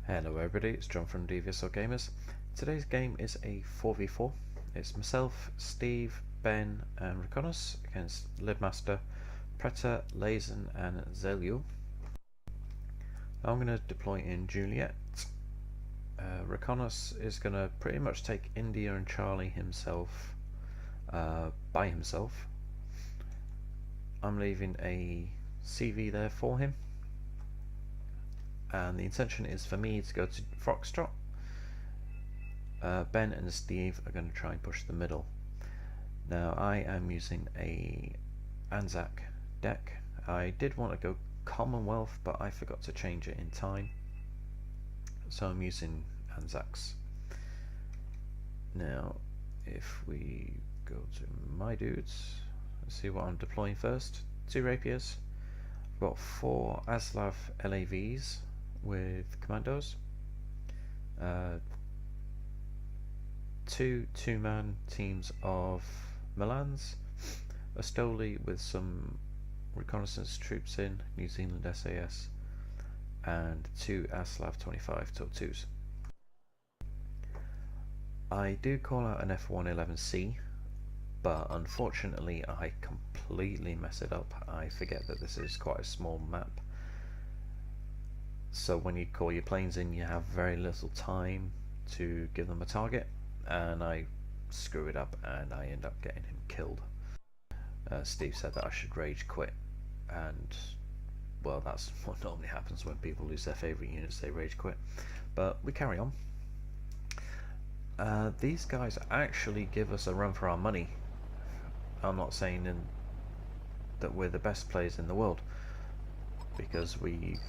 Hello everybody, it's John from Devious Gamers. Today's game is a 4v4. It's myself, Steve, Ben and Reconos against Lidmaster, Preta, Lazen and Zelio. I'm going to deploy in Juliet. Reconos is going to pretty much take India and Charlie himself by himself. I'm leaving a CV there for him. And the intention is for me to go to Foxtrot. Ben and Steve are going to try and push the middle. Now I am using a Anzac deck. I did want to go Commonwealth, but I forgot to change it in time, so I'm using Anzacs. Now if we go to my dudes, let's see what I'm deploying first. 2 rapiers. I've got 4 Aslav LAVs with commandos, 2 two-man teams of Milans, a Stoli with some reconnaissance troops in, New Zealand SAS, and 2 Aslav 25 Tortus. I do call out an F111C, but unfortunately I completely mess it up. I forget that this is quite a small map. So when you call your planes in, you have very little time to give them a target, and I screw it up and I end up getting him killed. Steve said that I should rage quit, and well, that's what normally happens when people lose their favourite units, they rage quit. But we carry on. These guys actually give us a run for our money. I'm not saying that we're the best players in the world, because we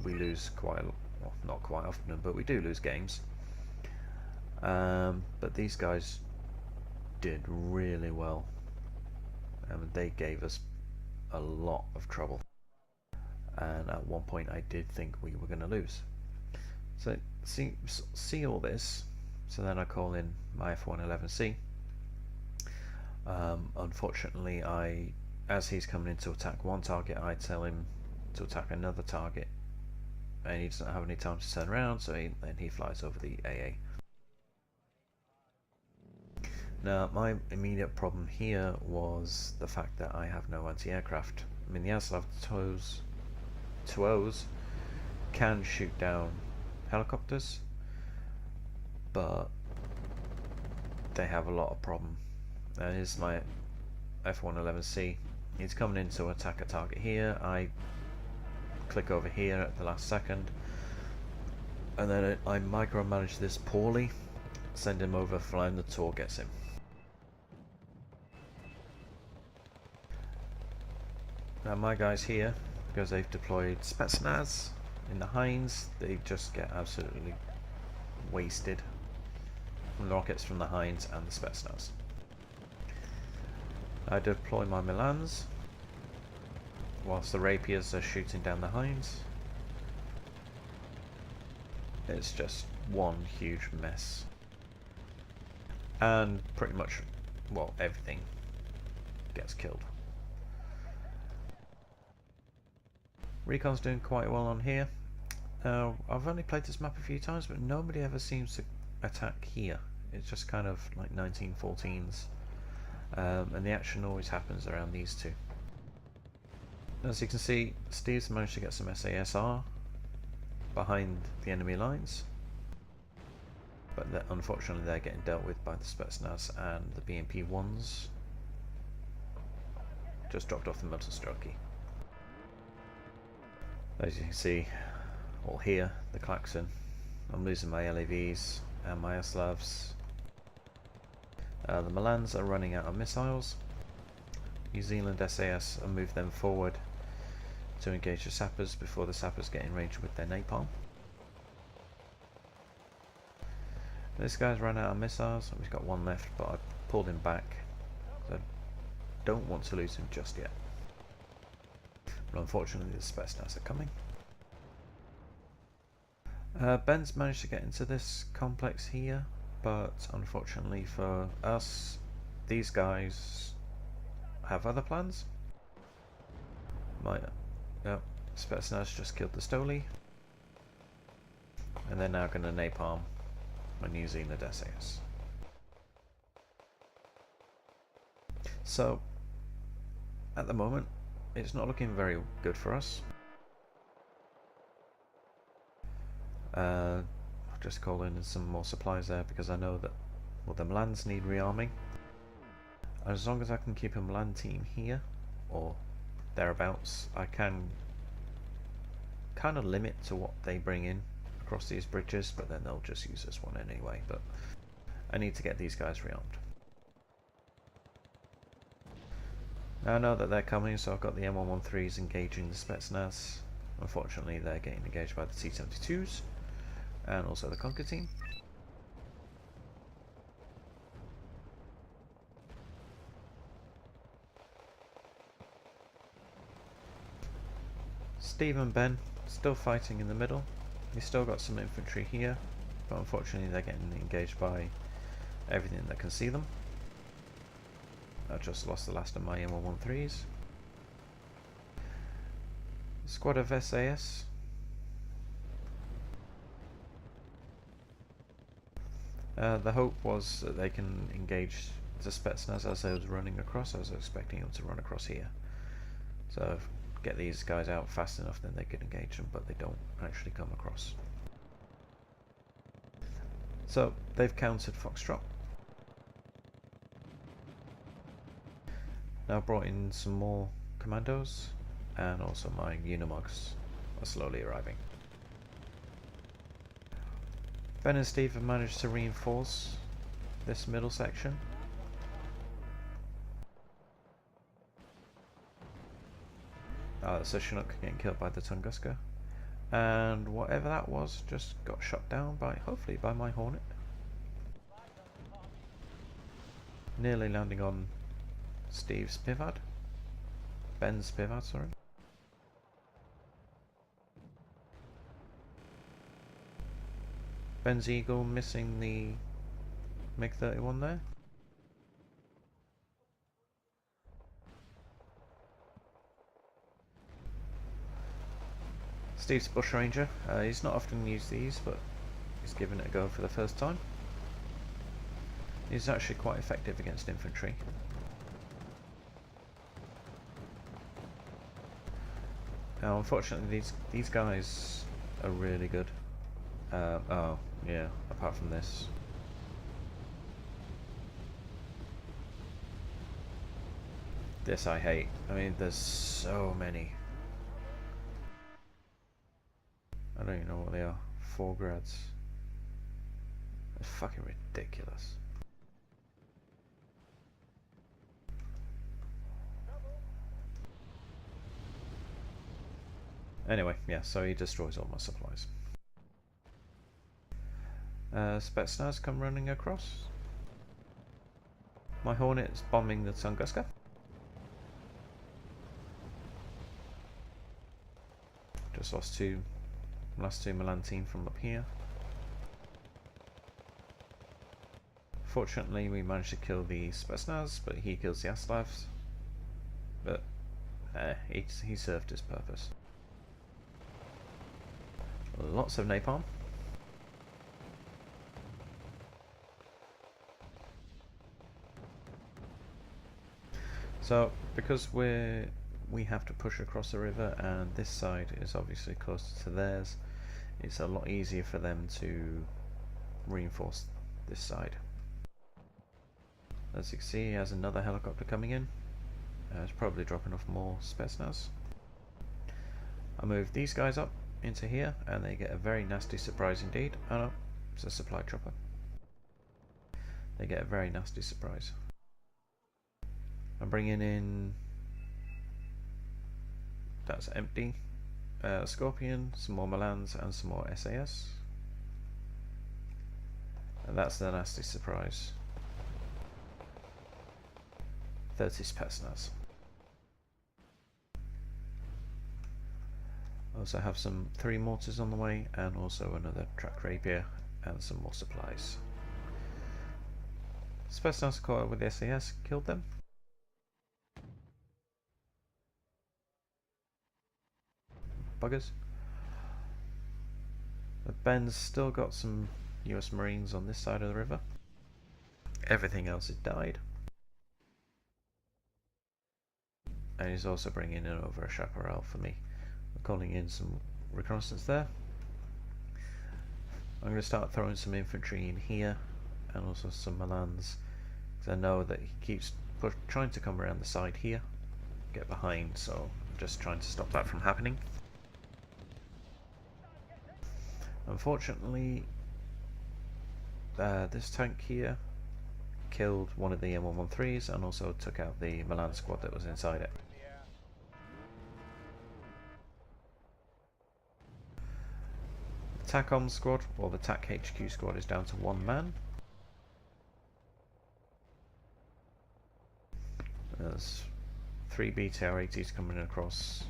lose quite, well, not quite often, but we do lose games. But these guys did really well. They gave us a lot of trouble, and at one point I did think we were going to lose. So see all this. So then I call in my F111C. Unfortunately, as he's coming in to attack one target, I tell him to attack another target, and he doesn't have any time to turn around, so then he flies over the AA. Now my immediate problem here was the fact that I have no anti-aircraft. I mean, the Aslav 2Os can shoot down helicopters, but they have a lot of problem. And here's my F111C. He's coming in to attack a target here. I click over here at the last second, and then I micromanage this poorly, send him over, flying the Tor gets him. Now my guys here, because they've deployed Spetsnaz in the Hinds, they just get absolutely wasted from the rockets from the Hinds and the Spetsnaz. I deploy my Milans whilst the Rapiers are shooting down the Hinds. It's just one huge mess, and pretty much, well, everything gets killed. Recon's doing quite well on here. Now I've only played this map a few times, but nobody ever seems to attack here. It's just kind of like 1914s, and the action always happens around these two. As you can see, Steve's managed to get some SASR behind the enemy lines, but unfortunately they're getting dealt with by the Spetsnaz, and the BMP-1s just dropped off the Metal Strokey. As you can see, all here, the klaxon, I'm losing my LAVs and my Aslavs. The Milans are running out of missiles. New Zealand SAS will move them forward to engage the sappers before the sappers get in range with their napalm. This guy's run out of missiles, we've got one left, but I pulled him back. So I don't want to lose him just yet. But unfortunately the Spetsnaz are coming. Ben's managed to get into this complex here, but unfortunately for us, these guys have other plans. Spetsnaz just killed the Stoli. and they're now going to napalm my New Zealand SAS. So, at the moment, it's not looking very good for us. I'll just call in some more supplies there because I know that, well, them lands need rearming. As long as I can keep a land team here, or thereabouts, I can kind of limit to what they bring in across these bridges, but then they'll just use this one anyway. But I need to get these guys rearmed. Now I know that they're coming, so I've got the M113s engaging the Spetsnaz. Unfortunately, they're getting engaged by the T-72s and also the Conquer team. Steve and Ben still fighting in the middle. We've still got some infantry here, but unfortunately they're getting engaged by everything that can see them. I just lost the last of my M113s. Squad of SAS. The hope was that they can engage the Spetsnaz as I was running across. I was expecting them to run across here. So get these guys out fast enough, then they could engage them, but they don't actually come across. So they've countered Foxtrot. Now brought in some more commandos, and also my Unimogs are slowly arriving. Ben and Steve have managed to reinforce this middle section. That's a Chinook getting killed by the Tunguska, and whatever that was just got shot down by, hopefully by my Hornet. Nearly landing on Steve's Pivad. Ben's Pivad, sorry. Ben's Eagle missing the MiG-31 there. Steve's Bushranger. He's not often used these, but he's given it a go for the first time. He's actually quite effective against infantry. Now, unfortunately, these guys are really good. Oh, yeah, apart from this. This I hate. I mean, there's so many. I don't even know what they are. 4 grads. It's fucking ridiculous. Anyway, yeah, so he destroys all my supplies. Spetsnaz come running across. My Hornet's bombing the Tunguska. Just lost last two Milan team from up here. Fortunately, we managed to kill the Spetsnaz, but he kills the Aslavs. But he served his purpose. Lots of napalm. So, because we have to push across the river, and this side is obviously closer to theirs, it's a lot easier for them to reinforce this side. As you can see, he has another helicopter coming in. It's probably dropping off more Spetsnaz. I move these guys up into here, and they get a very nasty surprise indeed. Oh no, it's a supply chopper. They get a very nasty surprise. I'm bringing in, that's empty, Scorpion, some more Milans and some more SAS, and that's the nasty surprise. 30 Spetsnaz. I also have some 3 mortars on the way, and also another track rapier and some more supplies. Spetsnaz caught up with the SAS, killed them. Buggers. The Ben's still got some US Marines on this side of the river. Everything else has died. And he's also bringing in over a chaparral for me. I'm calling in some reconnaissance there. I'm going to start throwing some infantry in here and also some Milans, because I know that he keeps trying to come around the side here, get behind, so I'm just trying to stop that from happening. Unfortunately, this tank here killed one of the M113s and also took out the Milan squad that was inside it. The TACOM squad, or the TAC HQ squad, is down to 1 man. There's 3 BTR-80s coming across.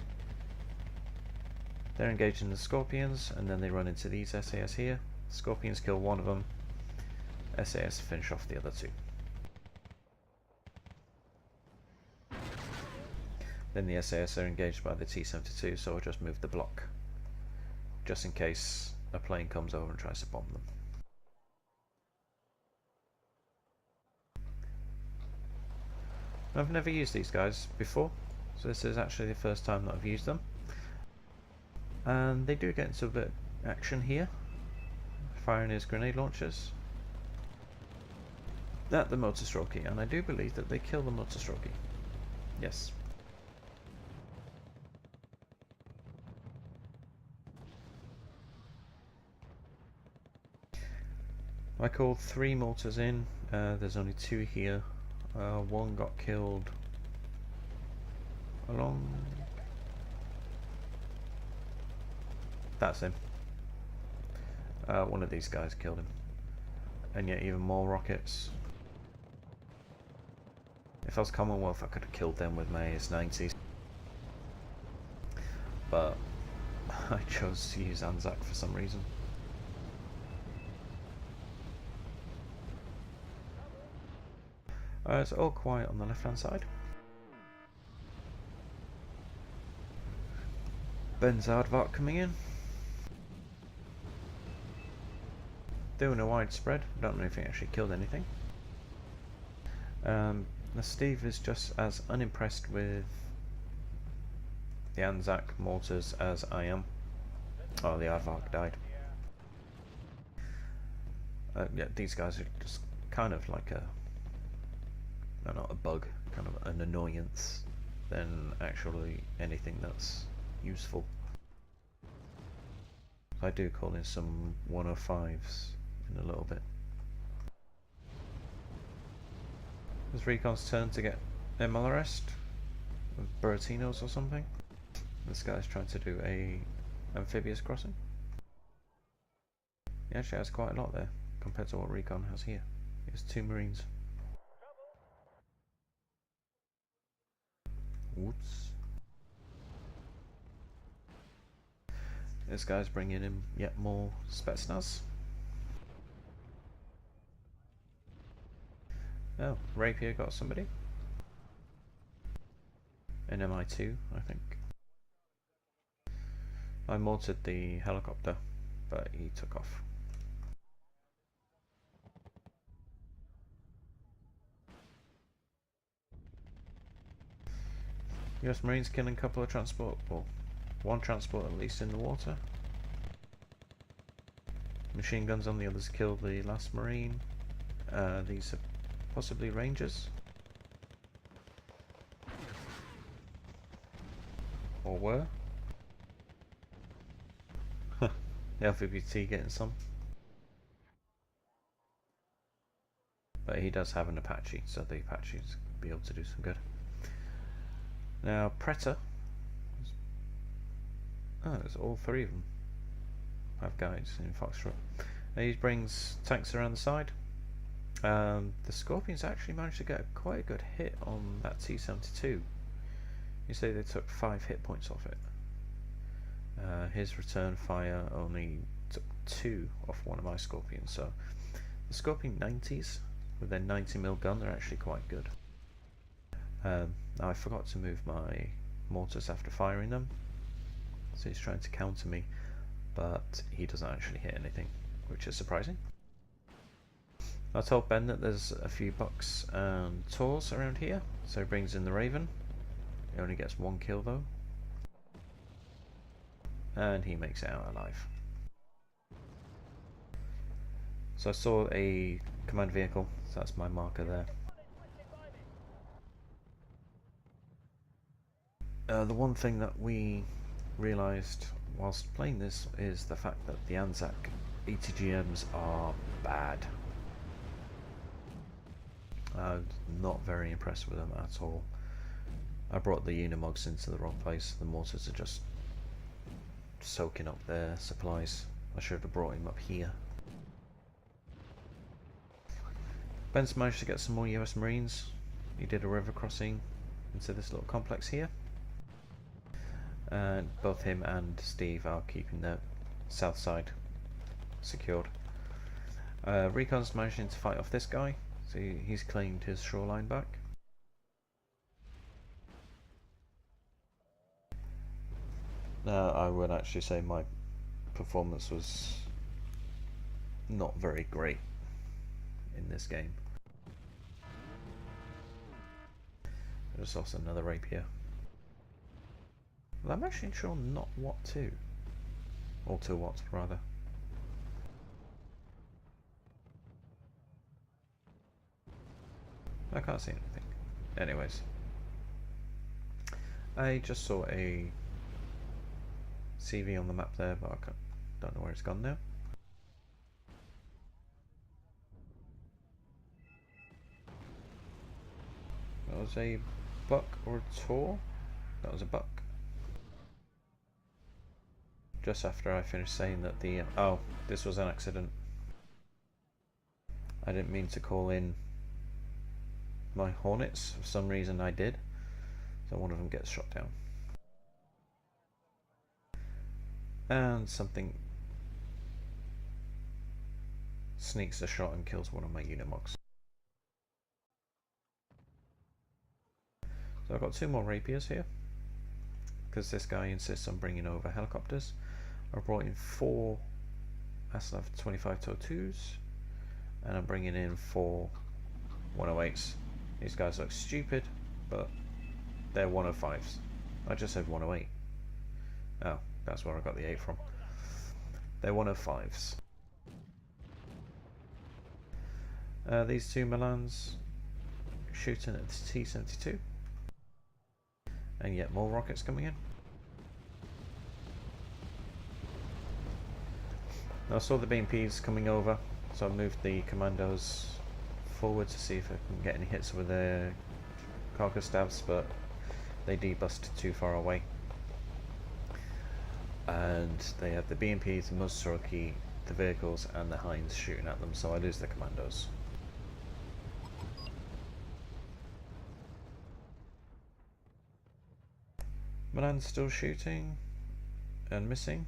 They're engaging the Scorpions, and then they run into these SAS here. Scorpions kill one of them, SAS finish off the other 2. Then the SAS are engaged by the T-72, so I'll just move the block, just in case a plane comes over and tries to bomb them. I've never used these guys before, so this is actually the first time that I've used them. And they do get into a bit of action here, firing his grenade launchers at the motor strokey, and I do believe that they kill the motor strokey. Yes. I called 3 mortars in, there's only 2 here. One got killed along... That's him. One of these guys killed him. And yet even more rockets. If I was Commonwealth, I could have killed them with my AS-90s. But I chose to use Anzac for some reason. It's all quiet on the left hand side. Ben's Aardvark coming in. Doing a wide spread. Don't know if he actually killed anything. Now Steve is just as unimpressed with the Anzac mortars as I am. Oh, the Aardvark died. Yeah, these guys are just kind of like a... No, not a bug, kind of an annoyance than actually anything that's useful. I do call in some 105s in a little bit. It's Recon's turn to get ML arrest with Buratinos or something. This guy's trying to do a amphibious crossing. He actually has quite a lot there compared to what Recon has here. He has 2 Marines. Whoops. This guy's bringing in yet more Spetsnaz. Oh, Rapier got somebody. An MI2, I think. I mortared the helicopter, but he took off. US Marines killing a couple of transport, well, 1 transport at least in the water. Machine guns on the others killed the last Marine. These are possibly Rangers. Or were. The LVBT getting some. But he does have an Apache, so the Apaches will be able to do some good. Now, Preta. Oh, there's all 3 of them. 5 guys in Foxtrot. Now he brings tanks around the side. The Scorpions actually managed to get quite a good hit on that T-72. You say they took 5 hit points off it. His return fire only took 2 off one of my Scorpions, so the Scorpion 90s with their 90mm gun, they're actually quite good. Now I forgot to move my mortars after firing them, so he's trying to counter me. but he doesn't actually hit anything, which is surprising. I told Ben that there's a few bucks and Tors around here, so he brings in the Raven. He only gets 1 kill though, and he makes it out alive. So I saw a command vehicle, so that's my marker there. The one thing that we realised whilst playing this is the fact that the Anzac ATGMs are bad. I'm not very impressed with them at all. I brought the Unimogs into the wrong place. The mortars are just soaking up their supplies. I should have brought him up here. Ben's managed to get some more US Marines. He did a river crossing into this little complex here. And both him and Steve are keeping the south side secured. Recon's managing to fight off this guy, so he's claimed his shoreline back. I would actually say my performance was not very great in this game. I just lost another rapier. Well, I'm actually sure not what to. Or to what, rather. I can't see anything. Anyways. I just saw a CV on the map there, but I don't know where it's gone now. That was a buck or a tor? That was a buck. Just after I finished saying that the... oh, this was an accident. I didn't mean to call in my Hornets. For some reason I did. So one of them gets shot down. And something sneaks a shot and kills one of my Unimogs. So I've got 2 more rapiers here, because this guy insists on bringing over helicopters. I brought in 4 Aslav 25 202s, and I'm bringing in 4 108s. These guys look stupid, but they're 105s. I just said 108. Oh, that's where I got the 8 from. They're 105s. These 2 Milans shooting at the T-72. And yet more rockets coming in. Now I saw the BMPs coming over, so I moved the commandos forward to see if I can get any hits with their cargo stabs, but they debusted too far away. And they have the BMPs, the Muzsoroki, the vehicles, and the Hinds shooting at them, so I lose the commandos. Milan's still shooting and missing.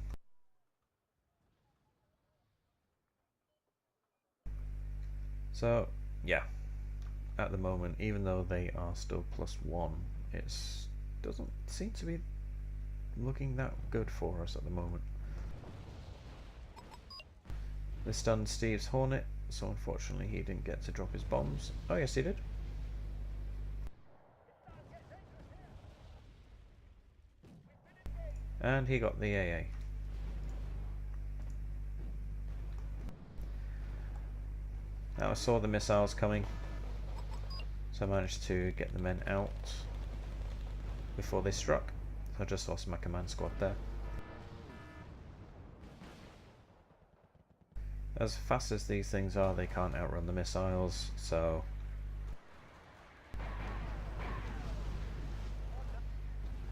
So yeah, at the moment, even though they are still +1, it doesn't seem to be looking that good for us at the moment. They stunned Steve's Hornet, so unfortunately he didn't get to drop his bombs. Oh yes, he did. And he got the AA. Now I saw the missiles coming, so I managed to get the men out before they struck. So I just lost my command squad there. As fast as these things are, they can't outrun the missiles, so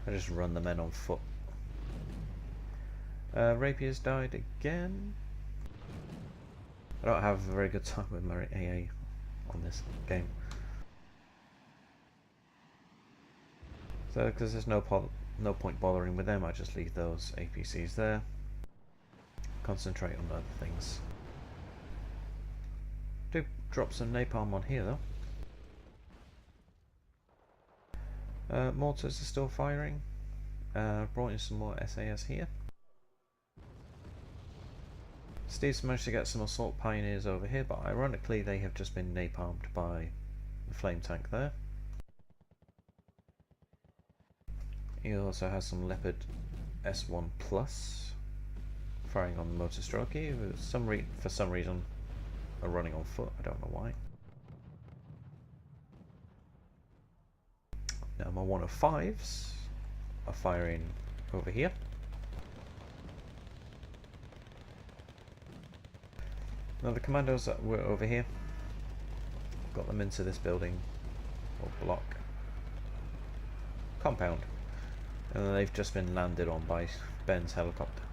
I just run the men on foot. Rapiers died again. I don't have a very good time with my AA on this game. So because there's no point bothering with them, I just leave those APCs there. Concentrate on other things. Do drop some napalm on here though. Mortars are still firing. Brought in some more SAS here. Steve's managed to get some assault pioneers over here, but ironically they have just been napalmed by the flame tank there. He also has some Leopard S1 Plus firing on the motor strokey. For some reason are running on foot, I don't know why. Now my 105s are firing over here. Now the commandos that were over here, got them into this building or block compound, and then they've just been landed on by Ben's helicopter.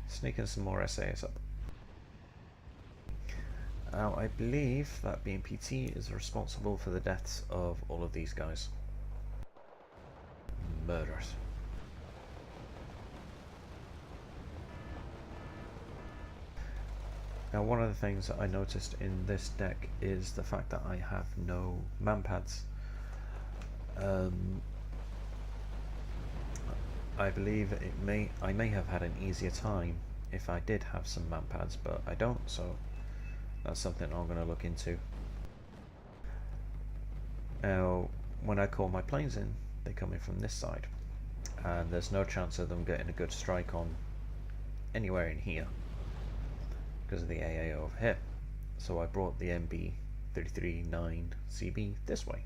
Sneaking some more SAS up. Now I believe that BMPT is responsible for the deaths of all of these guys. Murders. Now one of the things that I noticed in this deck is the fact that I have no manpads. I believe I may have had an easier time if I did have some manpads, but I don't, so that's something I'm going to look into. Now when I call my planes in, they come in from this side, and there's no chance of them getting a good strike on anywhere in here because of the AA over here. So I brought the MB-339CB this way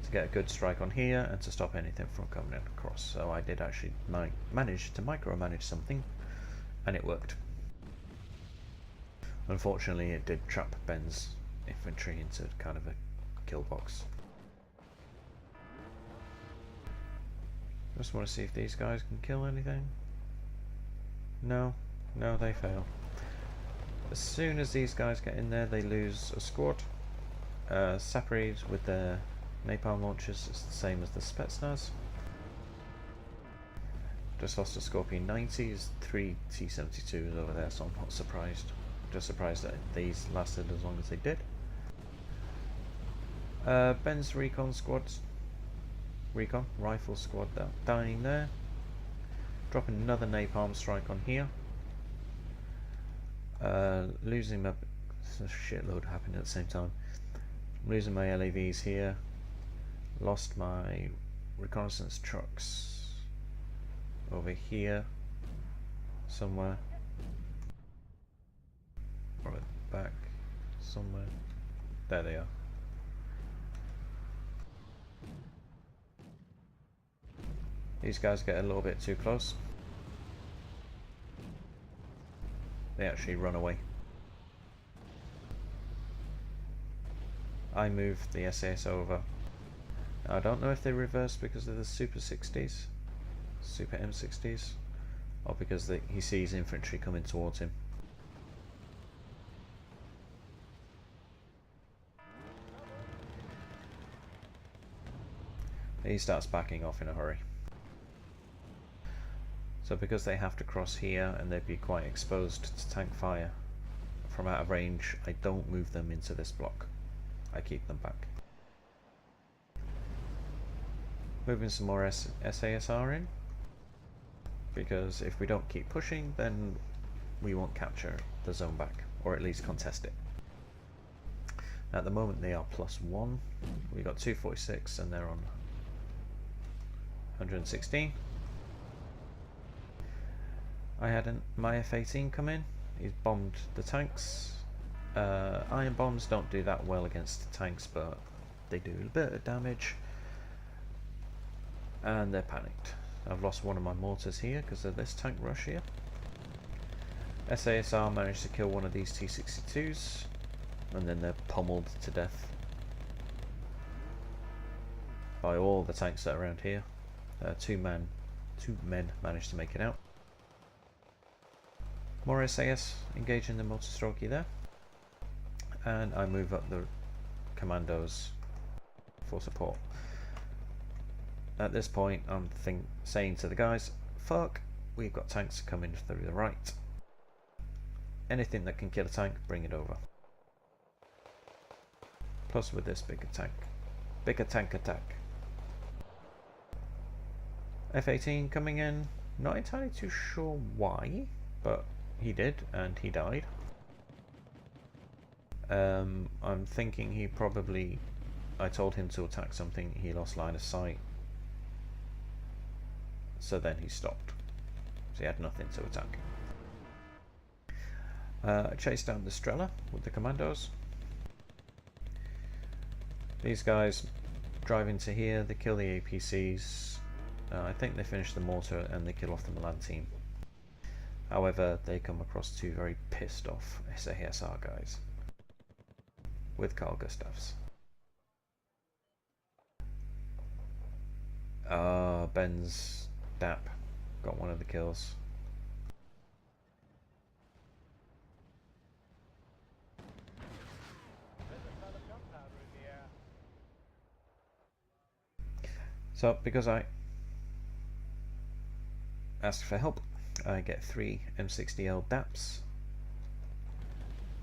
to get a good strike on here and to stop anything from coming across. So I did actually manage to micromanage something, and it worked. Unfortunately it did trap Ben's infantry into kind of a kill box. Just want to see if these guys can kill anything. No, they fail. As soon as these guys get in there, they lose a squad. Sapries with their napalm launchers is the same as the Spetsnaz. Just lost a Scorpion 90s, 3 T-72s over there, so I'm not surprised. Just surprised that these lasted as long as they did. Ben's recon rifle squad dying there. Dropping another napalm strike on here. Losing my... There's a shitload happening at the same time. Losing my LAVs here. Lost my reconnaissance trucks over here somewhere. Or back somewhere. There they are. These guys get a little bit too close. They actually run away. I moved the SAS over. I don't know if they reversed because of the Super 60s, Super M60s, or because he sees infantry coming towards him. He starts backing off in a hurry. So because they have to cross here and they'd be quite exposed to tank fire from out of range, I don't move them into this block. I keep them back. Moving some more SASR in, because if we don't keep pushing, then we won't capture the zone back, or at least contest it. At the moment they are +1. We got 246 and they're on 116. I had my F-18 come in. He's bombed the tanks. Iron bombs don't do that well against tanks, but they do a bit of damage. And they're panicked. I've lost one of my mortars here because of this tank rush here. SASR managed to kill one of these T-62s, and then they're pummeled to death by all the tanks that are around here. Two men managed to make it out. More SAS engaging the multi-strokey there, and I move up the commandos for support. At this point I'm saying to the guys, fuck, we've got tanks coming through the right. Anything that can kill a tank, bring it over. Plus with this bigger tank attack. F-18 coming in. Not entirely too sure why, but he did, and he died. I'm thinking he probably... I told him to attack something, he lost line of sight. So then he stopped. So he had nothing to attack. Chased down the Strela with the commandos. These guys drive into here, they kill the APCs. I think they finish the mortar and they kill off the Milan team. However, they come across two very pissed off SASR guys with Carl Gustavs. Ben's DAP got one of the kills. So, because I asked for help, I get 3 M60L DAPs,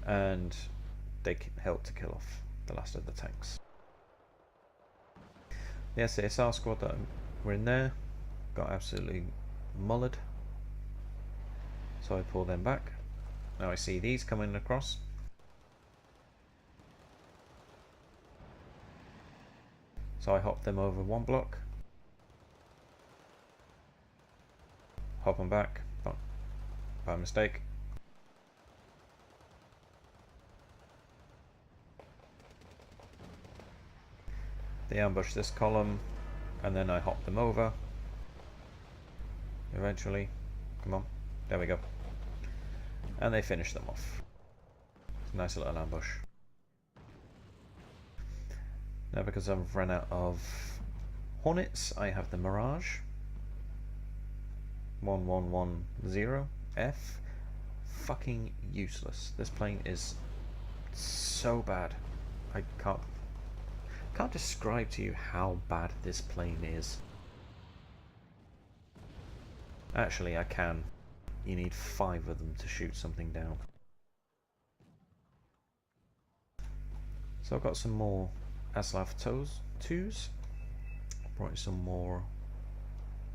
and they help to kill off the last of the tanks. The SASR squad that were in there got absolutely mullered, so I pull them back. Now I see these coming across. So I hop them over one block, hop them back, by mistake. They ambush this column, and then I hop them over. Eventually, come on, there we go. And they finish them off. It's a nice little ambush. Now, because I've run out of Hornets, I have the Mirage 1110F. Fucking useless. This plane is so bad. I can't describe to you how bad this plane is. Actually, I can. You need 5 of them to shoot something down. So I've got some more Aslav 2s. Brought in some more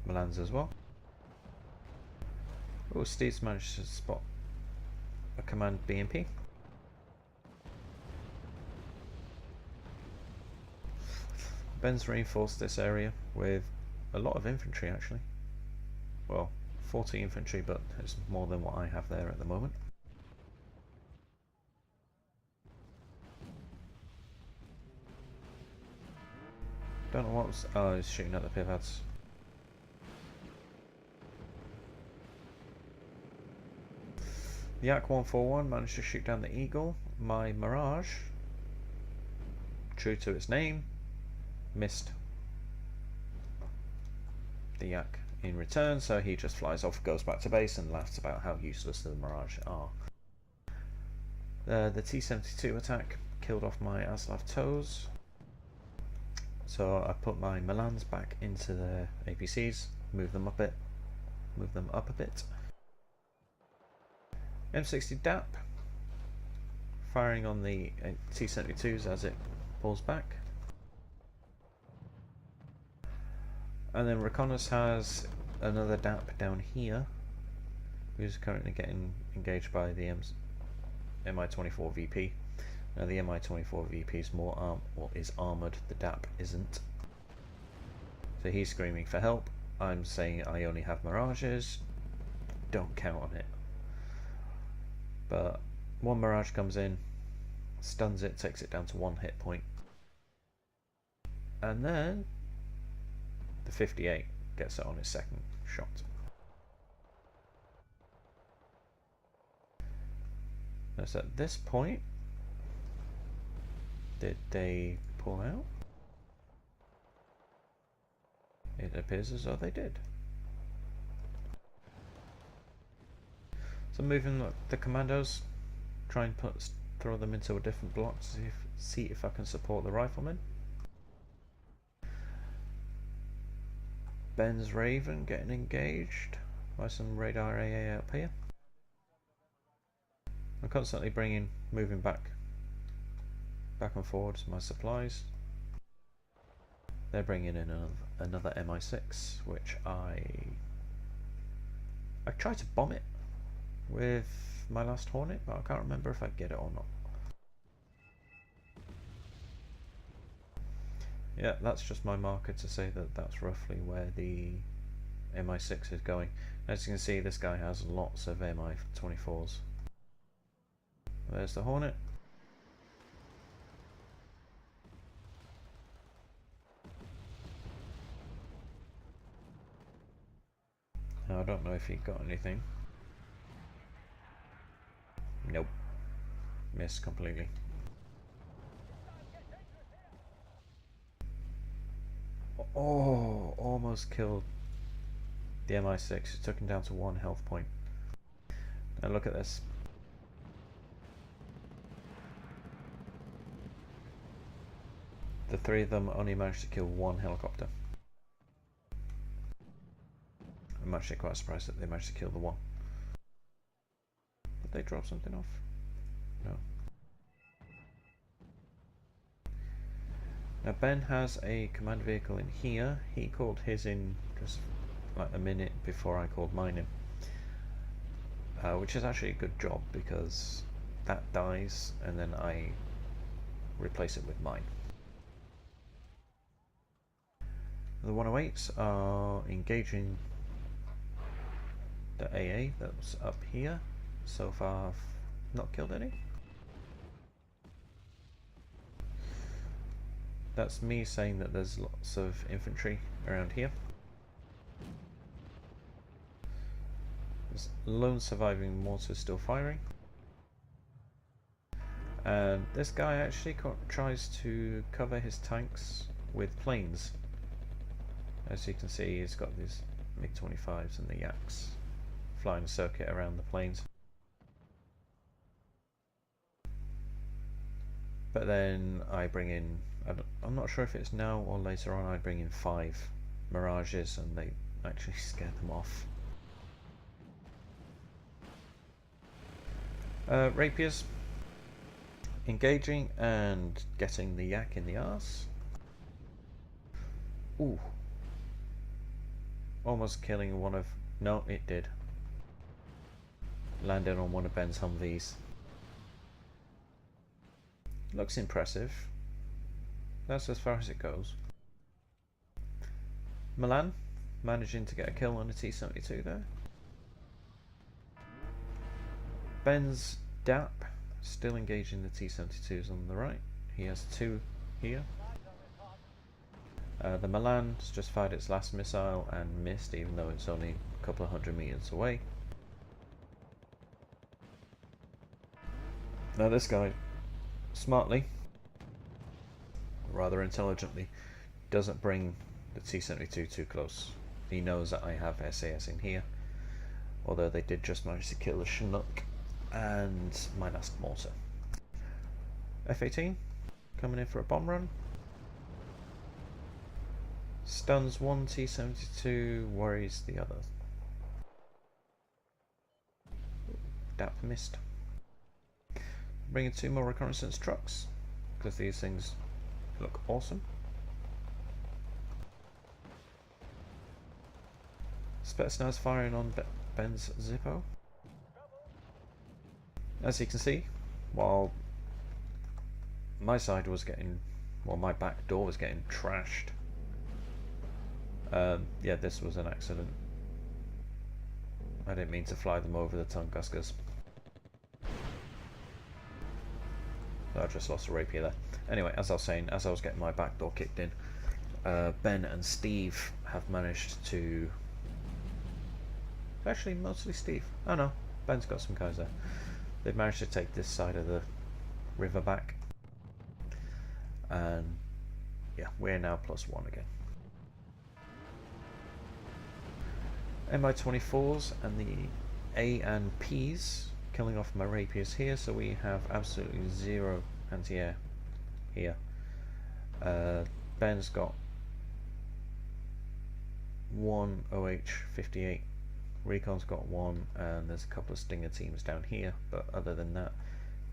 Milans as well. Oh, Steve's managed to spot a command BMP. Ben's reinforced this area with a lot of infantry actually. Well, 40 infantry, but it's more than what I have there at the moment. Don't know what was... oh, he's shooting at the pivots. The Yak-141 managed to shoot down the Eagle. My Mirage, true to its name, missed the Yak in return, so he just flies off, goes back to base and laughs about how useless the Mirage are. The T-72 attack killed off my Aslav toes, so I put my Milans back into the APCs, move them up a bit. M60 DAP firing on the T-72s as it pulls back. And then Reconos has another DAP down here, who's currently getting engaged by the Mi-24 VP. Now the Mi-24 VP is is armoured, the DAP isn't. So he's screaming for help. I'm saying I only have Mirages, don't count on it. But one Mirage comes in, stuns it, takes it down to 1 hit point. And then the 58 gets it on his second shot. So at this point, did they pull out? It appears as though they did. So moving the commandos, try and throw them into a different block to see if I can support the riflemen. Ben's Raven getting engaged by some radar AA up here. I'm constantly moving back and forwards my supplies. They're bringing in another MI6, which I tried to bomb it with my last Hornet, but I can't remember if I get it or not. Yeah, that's just my marker to say that that's roughly where the MI6 is going. As you can see, this guy has lots of MI24s. There's the Hornet. Now, I don't know if he got anything. Nope. Missed completely. Oh, almost killed the MI6. It took him down to 1 health point. Now look at this. The 3 of them only managed to kill 1 helicopter. I'm actually quite surprised that they managed to kill the 1. Did they drop something off? No. Now Ben has a command vehicle in here. He called his in just like a minute before I called mine in. Which is actually a good job because that dies and then I replace it with mine. The 108s are engaging the AA that's up here. So far I've not killed any. That's me saying that there's lots of infantry around here. There's lone surviving mortar still firing. And this guy actually tries to cover his tanks with planes. As you can see, he's got these MiG-25s and the Yaks flying a circuit around the planes. But then I bring in, I'm not sure if it's now or later on, I bring in 5 Mirages and they actually scare them off. Rapiers engaging and getting the Yak in the arse. Ooh. Almost killing one of... No, it did. Landed on one of Ben's Humvees. Looks impressive. That's as far as it goes. Milan managing to get a kill on a T-72 there. Ben's DAP still engaging the T-72s on the right. He has 2 here. The Milan's just fired its last missile and missed, even though it's only a couple of 100 meters away. Now this guy, smartly, rather intelligently, doesn't bring the T-72 too close. He knows that I have SAS in here, although they did just manage to kill a Chinook and my last mortar. F-18 coming in for a bomb run. Stuns 1 T-72, worries the other. DAP missed. Bringing 2 more reconnaissance trucks because these things look awesome. Spetsnaz firing on Ben's Zippo. As you can see, while my side was getting, well, my back door was getting trashed. Yeah, this was an accident. I didn't mean to fly them over the Tunguskers. I just lost a rapier there. Anyway, as I was saying, as I was getting my back door kicked in, Ben and Steve have managed to... Actually, mostly Steve. Oh no, Ben's got some guys there. They've managed to take this side of the river back. And yeah, we're now +1 again. Mi-24s and the A and Ps killing off my rapiers here, so we have absolutely 0 anti-air here. Ben's got 1 OH-58, Recon's got 1, and there's a couple of Stinger teams down here, but other than that,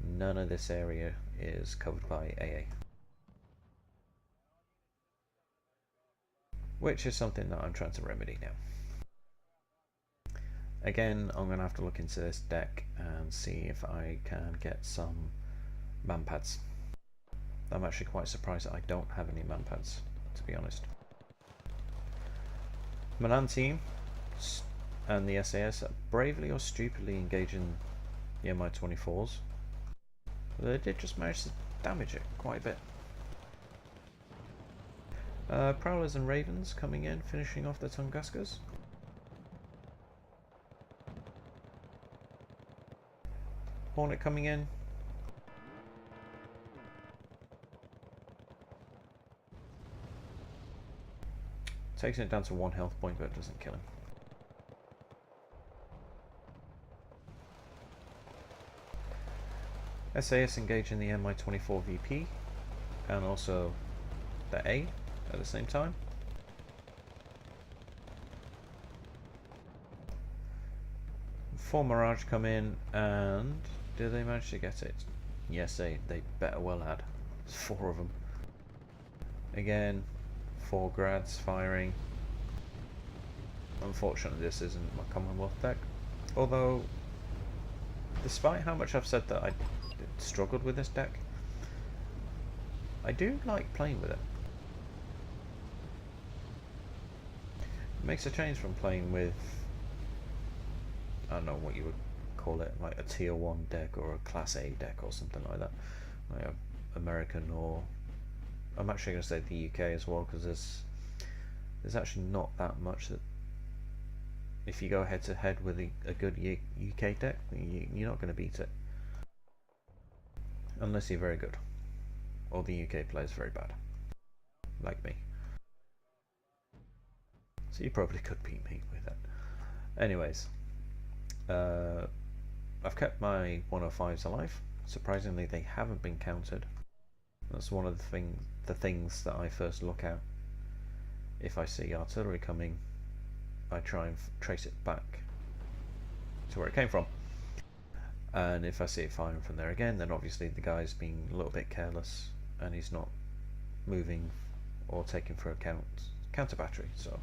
none of this area is covered by AA. which is something that I'm trying to remedy now. Again, I'm going to have to look into this deck and see if I can get some manpads. I'm actually quite surprised that I don't have any manpads, to be honest. Milan team and the SAS are bravely or stupidly engaging the Mi-24s. They did just manage to damage it quite a bit. Prowlers and Ravens coming in, finishing off the Tunguskers. Hornet coming in. Takes it down to 1 health point, but it doesn't kill him. SAS engaging the Mi-24 VP and also the A at the same time. Four Mirage come in, and do they manage to get it? Yes, they better well had. There's 4 of them. Again, 4 grads firing. Unfortunately, this isn't my Commonwealth deck. Although, despite how much I've said that I struggled with this deck, I do like playing with it. It makes a change from playing with, I don't know what you would call it, like a tier 1 deck or a class A deck or something like that, like a American, or I'm actually going to say the UK as well, because there's actually not that much that, if you go head to head with a good UK deck, you're not going to beat it unless you're very good, or the UK player's very bad, like me. So you probably could beat me with it. Anyways, I've kept my 105s alive. Surprisingly, they haven't been countered. That's one of the things that I first look at. If I see artillery coming, I try and trace it back to where it came from. And if I see it firing from there again, then obviously the guy's being a little bit careless and he's not moving or taking for account counter battery. So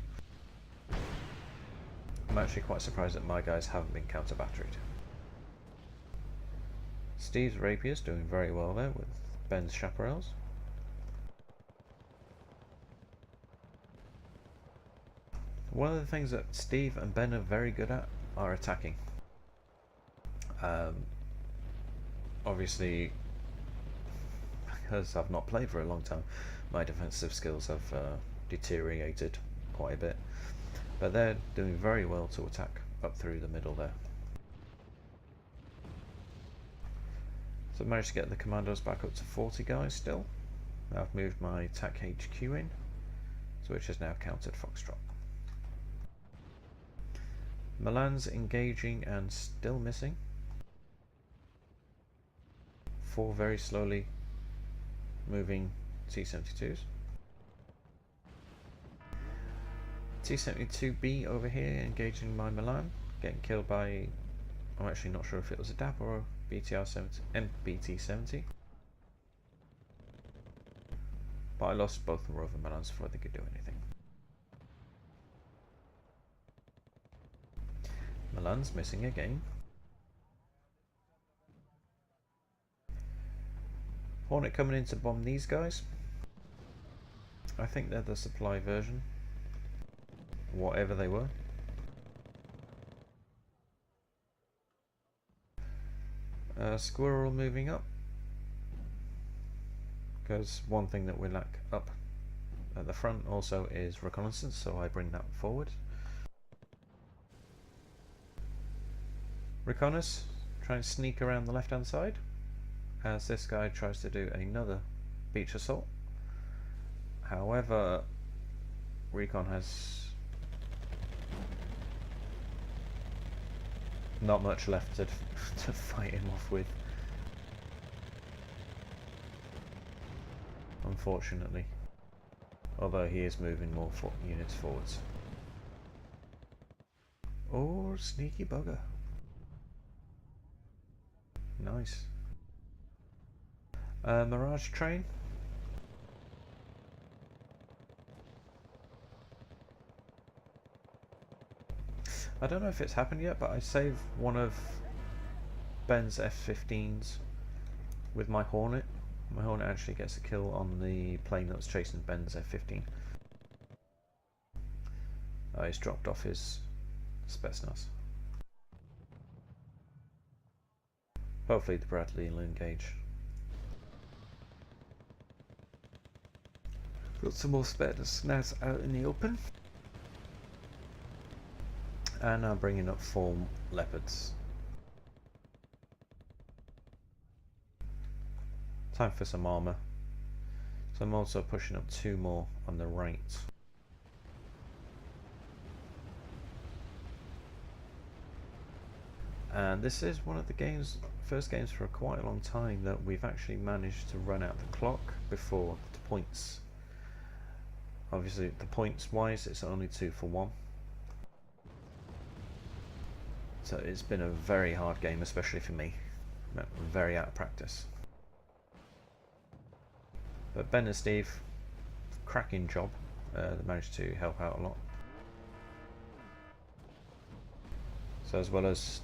I'm actually quite surprised that my guys haven't been counter batteried. Steve's Rapier's doing very well there with Ben's Chaparrals. One of the things that Steve and Ben are very good at are attacking. Obviously, because I've not played for a long time, my defensive skills have deteriorated quite a bit. But they're doing very well to attack up through the middle there. So I've managed to get the commandos back up to 40 guys still. I've moved my TAC HQ in, so which has now countered Foxtrot. Milan's engaging and still missing. 4 very slowly moving T-72s. T-72B over here engaging my Milan, getting killed by, I'm actually not sure if it was a DAP or a MBT-70. But I lost both the Rover Milans before they could do anything. Milan's missing again. Hornet coming in to bomb these guys. I think they're the supply version, whatever they were. Squirrel moving up, because one thing that we lack up at the front also is reconnaissance, so I bring that forward. Reconos try and sneak around the left hand side as this guy tries to do another beach assault. However, Recon has not much left to fight him off with, unfortunately, although he is moving more units forwards. Oh, sneaky bugger. Nice. Mirage train. I don't know if it's happened yet, but I saved one of Ben's F-15s with my Hornet. My Hornet actually gets a kill on the plane that was chasing Ben's F-15. Oh, he's dropped off his Spetsnaz. Hopefully the Bradley will engage. Got some more Spetsnaz out in the open. And I'm bringing up 4 Leopards. Time for some armour. So I'm also pushing up 2 more on the right. And this is one of the first games for quite a long time that we've actually managed to run out the clock before the points. Obviously the points wise it's only 2 for 1. So it's been a very hard game, especially for me. I'm very out of practice. But Ben and Steve, cracking job. They managed to help out a lot. So as well as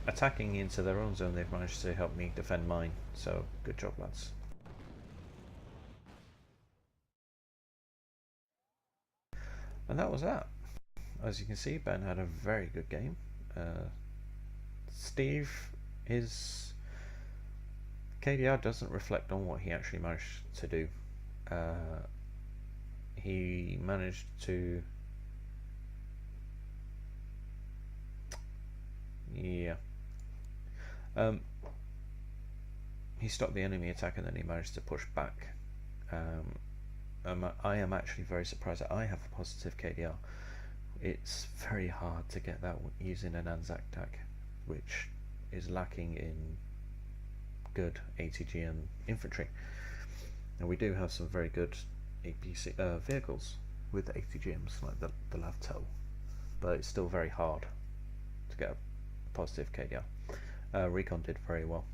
attacking into their own zone, they've managed to help me defend mine. So good job, lads. And that was that. As you can see, Ben had a very good game. Steve, his KDR doesn't reflect on what he actually managed to do. He managed to, yeah, he stopped the enemy attack and then he managed to push back. I am actually very surprised that I have a positive KDR. It's very hard to get that using an Anzac attack, which is lacking in good ATGM infantry. And we do have some very good APC vehicles with ATGMs like the Lavto, but it's still very hard to get a positive KDR. Recon did very well.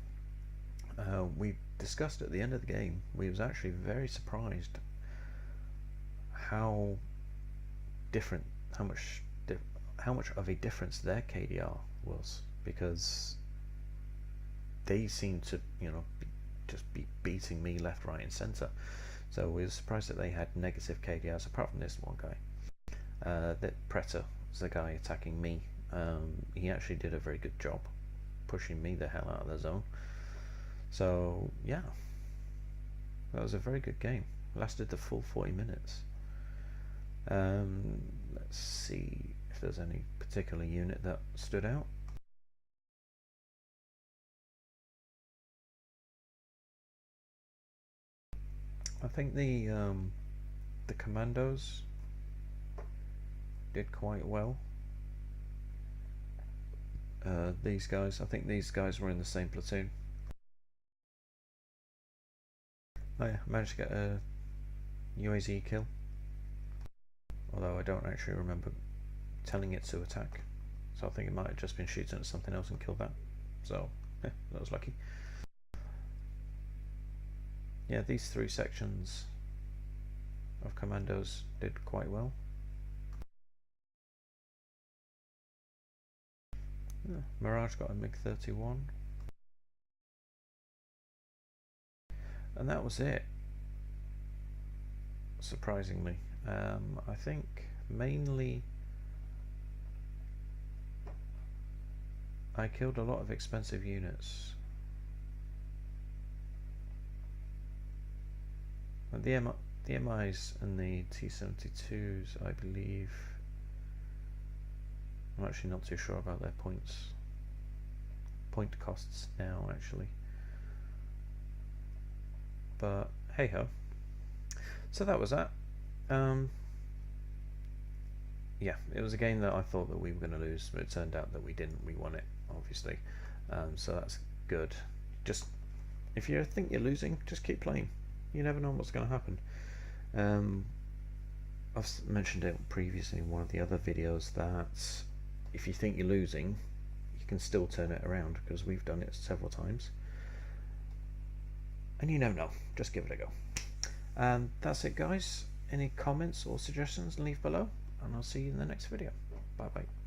We discussed at the end of the game, we was actually very surprised how much of a difference their KDR was, because they seemed to, just be beating me left, right and centre. So we were surprised that they had negative KDRs apart from this one guy. That Pretor was the guy attacking me. He actually did a very good job pushing me the hell out of the zone. So yeah, that was a very good game. Lasted the full 40 minutes. Let's see if there's any particular unit that stood out. I think the commandos did quite well. These guys, I think these guys were in the same platoon. Oh yeah, managed to get a UAZ kill. Although I don't actually remember telling it to attack. So I think it might have just been shooting at something else and killed that. So, yeah, that was lucky. Yeah, these 3 sections of commandos did quite well. Yeah, Mirage got a MiG-31. And that was it, surprisingly. I think mainly I killed a lot of expensive units. And the MIs and the T-72s, I believe, I'm actually not too sure about their point costs now actually, but hey ho. So that was that. Yeah, it was a game that I thought that we were going to lose, but it turned out that we didn't. We won it, obviously. So that's good. Just if you think you're losing, just keep playing. You never know what's going to happen. I've mentioned it previously in one of the other videos that if you think you're losing, you can still turn it around, because we've done it several times. And you never know. Just give it a go. And that's it, guys. Any comments or suggestions, leave below, and I'll see you in the next video. Bye bye.